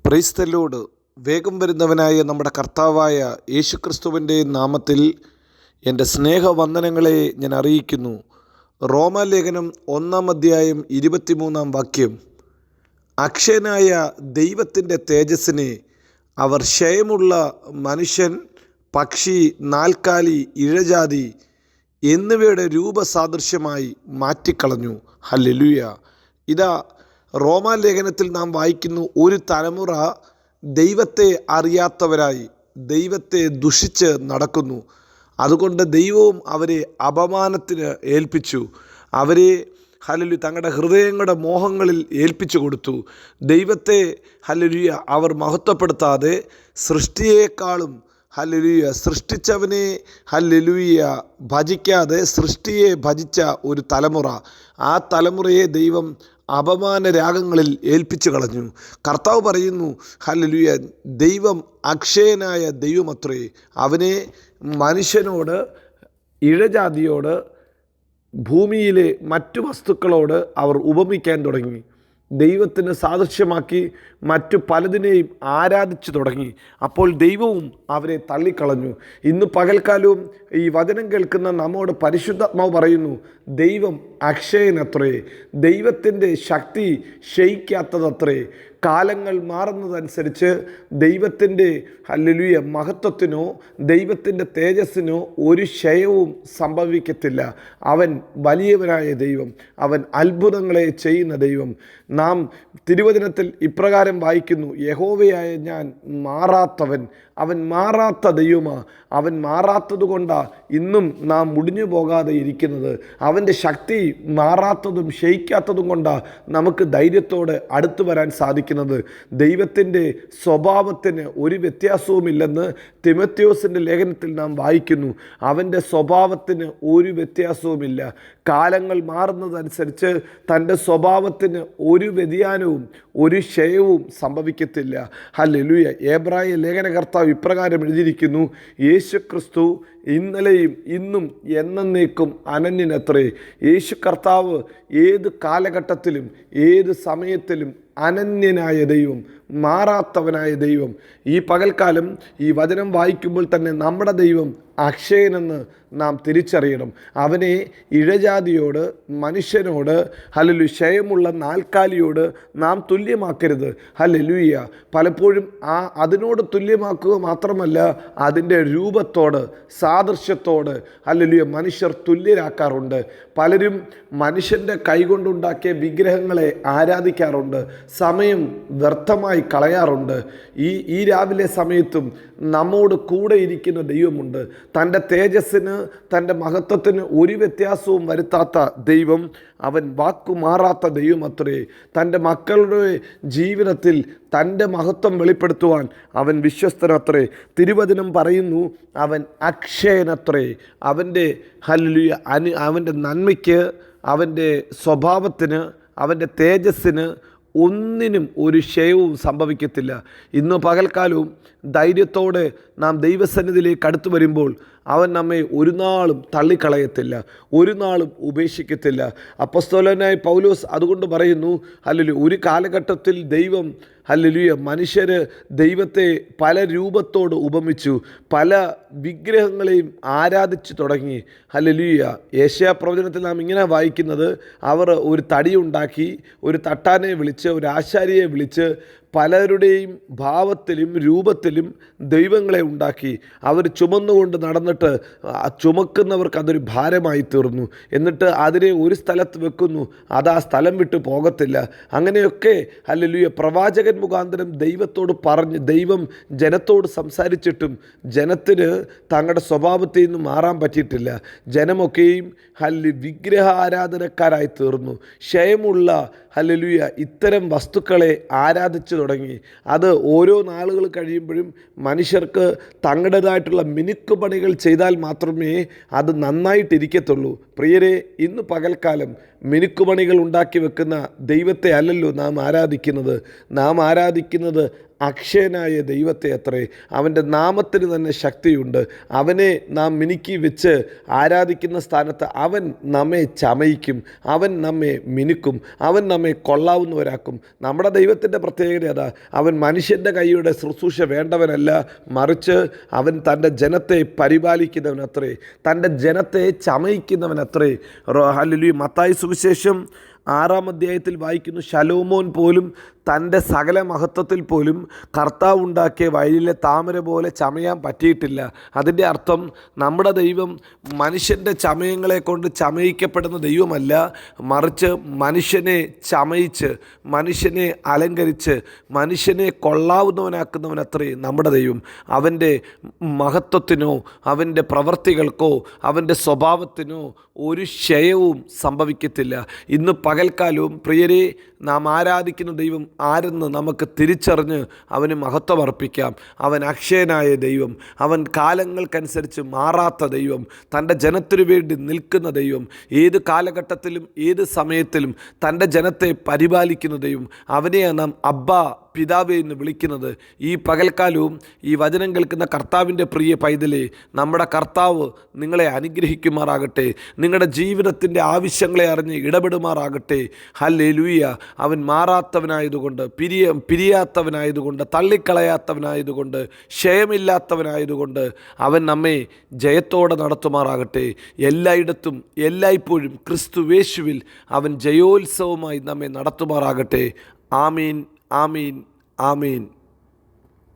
Praise the Lord. വേഗം വരുന്നവനായ നമ്മുടെ കർത്താവായ യേശുക്രിസ്തുവിൻ്റെ നാമത്തിൽ എൻ്റെ സ്നേഹവന്ദനങ്ങളെ ഞാൻ അറിയിക്കുന്നു. റോമാലേഖനം 1-ാം അധ്യായം 23-ാം വാക്യം. അക്ഷയനായ ദൈവത്തിൻ്റെ തേജസ്സിനെ അവർ ക്ഷയമുള്ള മനുഷ്യൻ, പക്ഷി, നാൽക്കാലി, ഇഴജാതി എന്നിവയുടെ രൂപസാദൃശ്യമായി മാറ്റിക്കളഞ്ഞു. ഹല്ലേലൂയ. ഇതാ റോമാലേഖനത്തിൽ നാം വായിക്കുന്നു, ഒരു തലമുറ ദൈവത്തെ അറിയാത്തവരായി ദൈവത്തെ ദുഷിച്ച് നടക്കുന്നു. അതുകൊണ്ട് ദൈവവും അവരെ അപമാനത്തിന് ഏൽപ്പിച്ചു. അവരെ തങ്ങളുടെ ഹൃദയങ്ങളുടെ മോഹങ്ങളിൽ ഏൽപ്പിച്ചു കൊടുത്തു. ദൈവത്തെ അവർ മഹത്വപ്പെടുത്താതെ സൃഷ്ടിയേക്കാളും സൃഷ്ടിച്ചവനെ ഭജിക്കാതെ സൃഷ്ടിയെ ഭജിച്ച ഒരു തലമുറ, ആ തലമുറയെ ദൈവം അപമാന രാഗങ്ങളിൽ ഏൽപ്പിച്ചു കളഞ്ഞു. കർത്താവ് പറയുന്നു, ദൈവം അക്ഷയനായ ദൈവമത്രേ. അവനെ മനുഷ്യനോട്, ഇഴജാതിയോട്, ഭൂമിയിലെ മറ്റു വസ്തുക്കളോട് അവർ ഉപമിക്കാൻ തുടങ്ങി. ദൈവത്തിന് സാദൃശ്യമാക്കി മറ്റു പലതിനെയും ആരാധിച്ചു തുടങ്ങി. അപ്പോൾ ദൈവവും അവരെ തള്ളിക്കളഞ്ഞു. ഇന്ന് പകൽക്കാലവും ഈ വചനം കേൾക്കുന്ന നമ്മോട് പരിശുദ്ധാത്മാവ് പറയുന്നു, ദൈവം അക്ഷയനത്രേ. ദൈവത്തിൻ്റെ ശക്തി ക്ഷയിക്കാത്തതത്രേ. കാലങ്ങൾ മാറുന്നതനുസരിച്ച് ദൈവത്തിൻ്റെ മഹത്വത്തിനോ ദൈവത്തിൻ്റെ തേജസ്സിനോ ഒരു ക്ഷയവും സംഭവിക്കത്തില്ല. അവൻ വലിയവനായ ദൈവം, അവൻ അത്ഭുതങ്ങളെ ചെയ്യുന്ന ദൈവം. നാം തിരുവചനത്തിൽ ഇപ്രകാരം വായിക്കുന്നു, യഹോവയായ ഞാൻ മാറാത്തവൻ, അവൻ മാറാത്ത ദൈവമാണ്. അവൻ മാറാത്തത് കൊണ്ടാണ് ഇന്നും നാം മുടിഞ്ഞു പോകാതെ ഇരിക്കുന്നത്. അവൻ്റെ ശക്തി മാറാത്തതും ക്ഷയിക്കാത്തതും കൊണ്ടാണ് നമുക്ക് ധൈര്യത്തോടെ അടുത്തു വരാൻ സാധിക്കുന്നത്. ദൈവത്തിൻ്റെ സ്വഭാവത്തിന് ഒരു വ്യത്യാസവുമില്ലെന്ന് തിമോഥെയോസിൻ്റെ ലേഖനത്തിൽ നാം വായിക്കുന്നു. അവൻ്റെ സ്വഭാവത്തിന് ഒരു വ്യത്യാസവുമില്ല. കാലങ്ങൾ മാറുന്നതനുസരിച്ച് തൻ്റെ സ്വഭാവത്തിന് ഒരു വ്യതിയാനവും ഒരു ക്ഷയവും സംഭവിക്കത്തില്ല. ഹല്ലേലൂയ. എബ്രായ ലേഖനകർത്താവ് ഇപ്രകാരം എഴുതിയിരിക്കുന്നു, യേശുക്രിസ്തു ഇന്നലെയും ഇന്നും എന്നേക്കും അനന്യനത്രേ. യേശു കർത്താവ് ഏത് കാലഘട്ടത്തിലും ഏത് സമയത്തിലും അനന്യനായ ദൈവം, മാറാത്തവനായ ദൈവം. ഈ പകൽക്കാലം ഈ വചനം വായിക്കുമ്പോൾ തന്നെ നമ്മുടെ ദൈവം അക്ഷയനെന്ന് നാം തിരിച്ചറിയണം. അവനെ ഇഴജാതിയോട്, മനുഷ്യനോട്, ക്ഷയമുള്ള നാൽക്കാലിയോട് നാം തുല്യമാക്കരുത്. ഹല്ലേലൂയ. പലപ്പോഴും അതിനോട് തുല്യമാക്കുക മാത്രമല്ല, അതിൻ്റെ രൂപത്തോട്, സാദൃശ്യത്തോട് മനുഷ്യർ തുല്യരാക്കാറുണ്ട്. പലരും മനുഷ്യൻ്റെ കൈകൊണ്ടുണ്ടാക്കിയ വിഗ്രഹങ്ങളെ ആരാധിക്കാറുണ്ട്, സമയം വ്യർത്ഥമായി കളയാറുണ്ട്. ഈ രാവിലെ സമയത്തും നമ്മോട് കൂടെ ഇരിക്കുന്ന ദൈവമുണ്ട്. തൻ്റെ തേജസ്സിന്, തൻ്റെ മഹത്വത്തിന് ഒരു വ്യത്യാസവും വരുത്താത്ത ദൈവം, അവൻ വാക്കുമാറാത്ത ദൈവമത്രേ. തൻ്റെ മക്കളുടെ ജീവിതത്തിൽ തൻ്റെ മഹത്വം വെളിപ്പെടുത്തുവാൻ അവൻ വിശ്വസ്തനത്രേ. തിരുവചനം പറയുന്നു, അവൻ അക്ഷയനത്രേ. അവൻ്റെ അവൻ്റെ നന്മയ്ക്ക്, അവൻ്റെ സ്വഭാവത്തിന്, അവൻ്റെ തേജസ്സിന് ഒന്നിനും ഒരു ക്ഷയവും സംഭവിക്കത്തില്ല. ഇന്ന് പകൽക്കാലവും ധൈര്യത്തോടെ നാം ദൈവസന്നിധിയിലേക്ക് അടുത്തു വരുമ്പോൾ അവൻ നമ്മെ ഒരു നാളും തള്ളിക്കളയത്തില്ല, ഒരു നാളും ഉപേക്ഷിക്കത്തില്ല. അപ്പോസ്തലനായ പൗലോസ് അതുകൊണ്ട് പറയുന്നു, ഒരു കാലഘട്ടത്തിൽ ദൈവം മനുഷ്യർ ദൈവത്തെ പല രൂപത്തോട് ഉപമിച്ചു, പല വിഗ്രഹങ്ങളെയും ആരാധിച്ചു തുടങ്ങി. യേശയ്യാ പ്രവചനത്തിൽ നാം ഇങ്ങനെ വായിക്കുന്നത്, അവർ ഒരു തടിയുണ്ടാക്കി, ഒരു തട്ടാനെ വിളിച്ച്, ഒരു ആശാരിയെ വിളിച്ച് പലരുടെയും ഭാവത്തിലും രൂപത്തിലും ദൈവങ്ങളെ ഉണ്ടാക്കി. അവർ ചുമന്നുകൊണ്ട് നടന്നിട്ട് ചുമക്കുന്നവർക്ക് അതൊരു ഭാരമായി തീർന്നു. എന്നിട്ട് അതിനെ ഒരു സ്ഥലത്ത് വെക്കുന്നു, അത് ആ സ്ഥലം വിട്ട് പോകത്തില്ല. അങ്ങനെയൊക്കെ പ്രവാചകൻ മുഖാന്തരം ദൈവത്തോട് പറഞ്ഞ് ദൈവം ജനത്തോട് സംസാരിച്ചിട്ടും ജനത്തിന് തങ്ങളുടെ സ്വഭാവത്തിൽ നിന്ന് മാറാൻ പറ്റിയിട്ടില്ല. ജനമൊക്കെയും വിഗ്രഹ ആരാധനക്കാരായി തീർന്നു. ക്ഷയമുള്ള ഇത്തരം വസ്തുക്കളെ ആരാധിച്ചു തുടങ്ങി. അത് ഓരോ നാളുകൾ കഴിയുമ്പോഴും മനുഷ്യർക്ക് തങ്ങളുടേതായിട്ടുള്ള മിനുക്കുപണികൾ ചെയ്താൽ മാത്രമേ അത് നന്നായിട്ടിരിക്കത്തുള്ളൂ. പ്രിയരെ, ഇന്ന് പകൽക്കാലം മിനുക്കുപണികൾ ഉണ്ടാക്കി വെക്കുന്ന ദൈവത്തെ അല്ലല്ലോ നാം ആരാധിക്കുന്നത്. നാം ആരാധിക്കുന്നത് അക്ഷയനായ ദൈവത്തെ അത്രേ. അവൻ്റെ നാമത്തിന് തന്നെ ശക്തിയുണ്ട്. അവനെ നാം മിനുക്കി വെച്ച് ആരാധിക്കുന്ന സ്ഥാനത്ത് അവൻ നമ്മെ ചമയിക്കും, അവൻ നമ്മെ മിനുക്കും, അവൻ നമ്മെ കൊള്ളാവുന്നവരാക്കും. നമ്മുടെ ദൈവത്തിൻ്റെ പ്രത്യേകത അതാ. അവൻ മനുഷ്യൻ്റെ കൈയുടെ ശുശ്രൂഷ വേണ്ടവനല്ല, മറിച്ച് അവൻ തൻ്റെ ജനത്തെ പരിപാലിക്കുന്നവനത്രേ, തൻ്റെ ജനത്തെ ചമയിക്കുന്നവനത്രേ. ഹല്ലേലൂയ. മത്തായി സുവിശേഷം 6-ാം അധ്യായത്തിൽ വായിക്കുന്നു, ശലോമോൻ പോലും തൻ്റെ സകല മഹത്വത്തിൽ പോലും കർത്താവ് ഉണ്ടാക്കിയ വയലിലെ താമര പോലെ ചമയാൻ പറ്റിയിട്ടില്ല. അതിൻ്റെ അർത്ഥം നമ്മുടെ ദൈവം മനുഷ്യൻ്റെ ചമയങ്ങളെ കൊണ്ട് ചമയിക്കപ്പെടുന്ന ദൈവമല്ല, മറിച്ച് മനുഷ്യനെ ചമയിച്ച്, മനുഷ്യനെ അലങ്കരിച്ച്, മനുഷ്യനെ കൊള്ളാവുന്നവനാക്കുന്നവനത്രേ നമ്മുടെ ദൈവം. അവൻ്റെ മഹത്വത്തിനോ അവൻ്റെ പ്രവർത്തികൾക്കോ അവൻ്റെ സ്വഭാവത്തിനോ ഒരു ക്ഷയവും സംഭവിക്കത്തില്ല. ഇന്ന് പകൽക്കാലവും പ്രിയരെ, നാം ആരാധിക്കുന്ന ദൈവം ആരെന്ന് നമുക്ക് തിരിച്ചറിഞ്ഞ് അവന് മഹത്വം അർപ്പിക്കാം. അവൻ അക്ഷയനായ ദൈവം, അവൻ കാലങ്ങൾക്കനുസരിച്ച് മാറാത്ത ദൈവം, തൻ്റെ ജനത്തിനു വേണ്ടി നിൽക്കുന്ന ദൈവം, ഏത് കാലഘട്ടത്തിലും ഏത് സമയത്തിലും തൻ്റെ ജനത്തെ പരിപാലിക്കുന്ന ദൈവം. അവനെയാണ് നാം അബ്ബാ പിതാവേ എന്ന് വിളിക്കുന്നത്. ഈ പകൽക്കാലവും ഈ വചനം കേൾക്കുന്ന കർത്താവിൻ്റെ പ്രിയ പൈതലേ, നമ്മുടെ കർത്താവ് നിങ്ങളെ അനുഗ്രഹിക്കുമാറാകട്ടെ. നിങ്ങളുടെ ജീവിതത്തിൻ്റെ ആവശ്യങ്ങളെ അറിഞ്ഞ് ഇടപെടുമാറാകട്ടെ. ഹല്ലേലൂയ. അവൻ മാറാത്തവനായതുകൊണ്ട്, പിരിയാത്തവനായതുകൊണ്ട്, തള്ളിക്കളയാത്തവനായതുകൊണ്ട്, ക്ഷയമില്ലാത്തവനായതുകൊണ്ട് അവൻ നമ്മെ ജയത്തോടെ നടത്തുമാറാകട്ടെ. എല്ലായിടത്തും എല്ലായ്പ്പോഴും ക്രിസ്തുവേശുവിൽ അവൻ ജയോത്സവമായി നമ്മെ നടത്തുമാറാകട്ടെ. ആമീൻ, ആമീൻ, ആമീൻ.